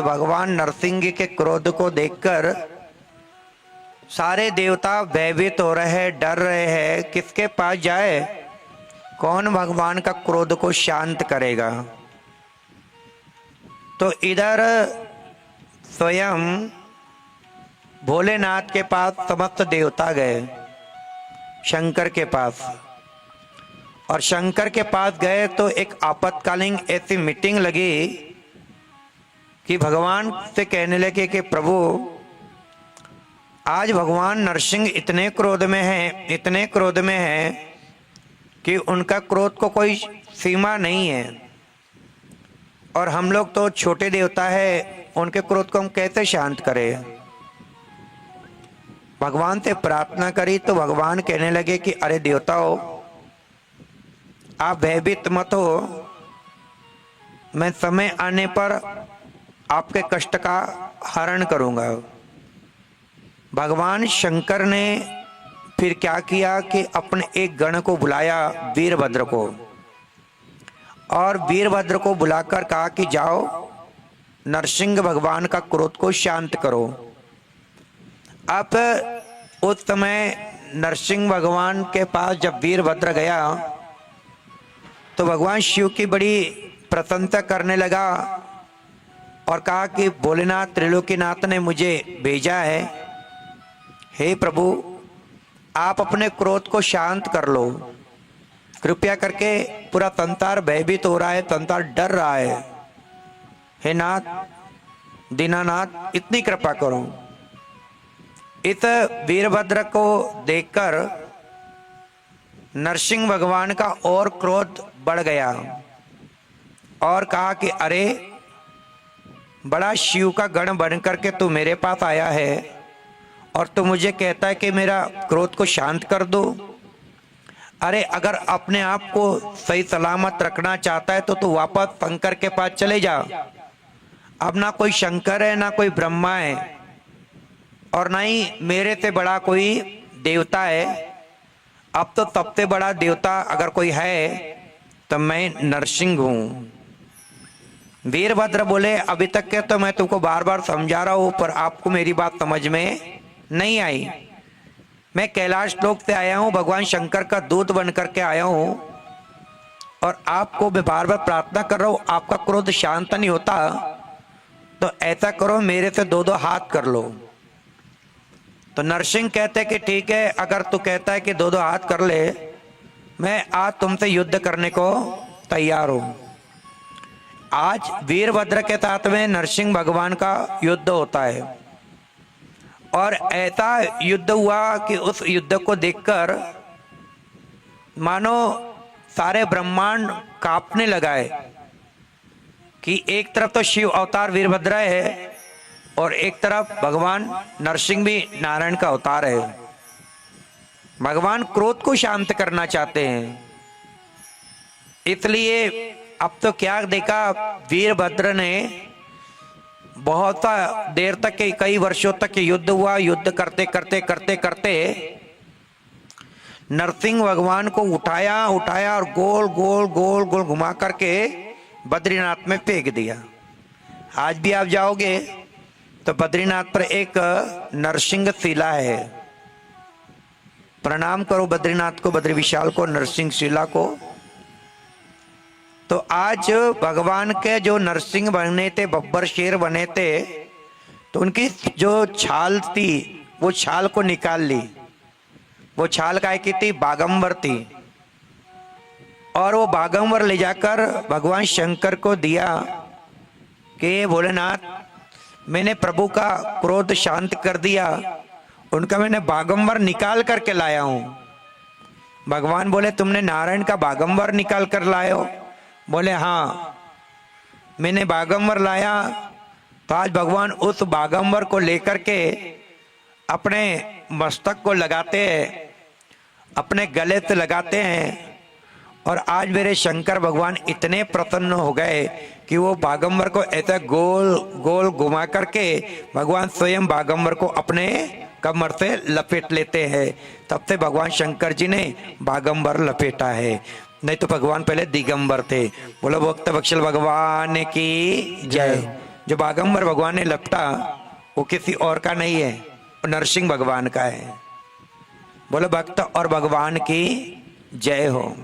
भगवान नरसिंह के क्रोध को देखकर सारे देवता भयभीत हो रहे हैं, डर रहे हैं। किसके पास जाए? कौन भगवान का क्रोध को शांत करेगा? तो इधर स्वयं भोलेनाथ के पास समस्त देवता गए, शंकर के पास। और शंकर के पास गए तो एक आपातकालीन ऐसी मीटिंग लगी कि भगवान से कहने लगे कि प्रभु, आज भगवान नरसिंह इतने क्रोध में हैं, इतने क्रोध में हैं कि उनका क्रोध को कोई सीमा नहीं है। और हम लोग तो छोटे देवता है, उनके क्रोध को हम कैसे शांत करें? भगवान से प्रार्थना करी तो भगवान कहने लगे कि अरे देवताओं, आप भयभीत मत हो, मैं समय आने पर आपके कष्ट का हरण करूंगा। भगवान शंकर ने फिर क्या किया कि अपने एक गण को बुलाया, वीरभद्र को, और वीरभद्र को बुलाकर कहा कि जाओ नरसिंह भगवान का क्रोध को शांत करो। अब उस समय नरसिंह भगवान के पास जब वीरभद्र गया तो भगवान शिव की बड़ी प्रशंसा करने लगा और कहा कि भोलेनाथ त्रिलोकीनाथ ने मुझे भेजा है। हे प्रभु, आप अपने क्रोध को शांत कर लो, कृपया करके। पूरा संसार भयभीत हो रहा है, संसार डर रहा है। हे नाथ, दीनानाथ, इतनी कृपा करो। इस वीरभद्र को देखकर नरसिंह भगवान का और क्रोध बढ़ गया और कहा कि अरे, बड़ा शिव का गण बन करके तू मेरे पास आया है और तू मुझे कहता है कि मेरा क्रोध को शांत कर दो। अरे, अगर अपने आप को सही सलामत रखना चाहता है तो तू वापस शंकर के पास चले जा। अब ना कोई शंकर है, ना कोई ब्रह्मा है, और ना ही मेरे से बड़ा कोई देवता है। अब तो सबसे बड़ा देवता अगर कोई है तो मैं नरसिंह हूं। वीरभद्र बोले, अभी तक के तो मैं तुमको बार बार समझा रहा हूं, पर आपको मेरी बात समझ में नहीं आई। मैं कैलाश लोक से आया हूं, भगवान शंकर का दूत बन करके आया हूं, और आपको मैं बार बार प्रार्थना कर रहा हूं, आपका क्रोध शांत नहीं होता। तो ऐसा करो, मेरे से दो दो हाथ कर लो। तो नरसिंह कहते कि ठीक है, अगर तू कहता है कि दो दो हाथ कर ले, मैं आज तुमसे युद्ध करने को तैयार हूं। आज वीरभद्र के साथ में नरसिंह भगवान का युद्ध होता है, और ऐसा युद्ध हुआ कि उस युद्ध को देखकर मानो सारे ब्रह्मांड कांपने लगा है कि एक तरफ तो शिव अवतार वीरभद्र है और एक तरफ भगवान नरसिंह भी नारायण का अवतार है। भगवान क्रोध को शांत करना चाहते हैं। इसलिए अब तो क्या देखा, वीरभद्र ने बहुत देर तक, कई वर्षों तक युद्ध हुआ। युद्ध करते करते करते करते नरसिंह भगवान को उठाया और गोल गोल गोल गोल घुमा करके बद्रीनाथ में फेंक दिया। आज भी आप जाओगे तो बद्रीनाथ पर एक नरसिंह शिला है। प्रणाम करो बद्रीनाथ को, बद्री विशाल को, नरसिंह शिला को। तो आज भगवान के जो नरसिंह बने थे, बब्बर शेर बने थे, तो उनकी जो छाल थी वो छाल को निकाल ली। वो छाल काय की थी? बागंबर थी। और वो बागंबर ले जाकर भगवान शंकर को दिया कि भोलेनाथ, मैंने प्रभु का क्रोध शांत कर दिया, उनका मैंने बागंबर निकाल करके लाया हूं। भगवान बोले, तुमने नारायण का बागंबर निकाल कर लाए हो? बोले, हाँ, मैंने बागंबर लाया। तो आज भगवान उस बागंबर को लेकर के अपने मस्तक को लगाते हैं, अपने गले से लगाते हैं। और आज मेरे शंकर भगवान इतने प्रसन्न हो गए कि वो बागंबर को ऐसा गोल गोल घुमा करके भगवान स्वयं बागंबर को अपने कमर से लपेट लेते हैं। तब से भगवान शंकर जी ने बागंबर लपेटा है, नहीं तो भगवान पहले दिगंबर थे। बोलो भक्त बख्शल भगवान की जय। जो बागंबर भगवान ने लपटा वो किसी और का नहीं है, वो नरसिंह भगवान का है। बोलो भक्त और भगवान की जय हो।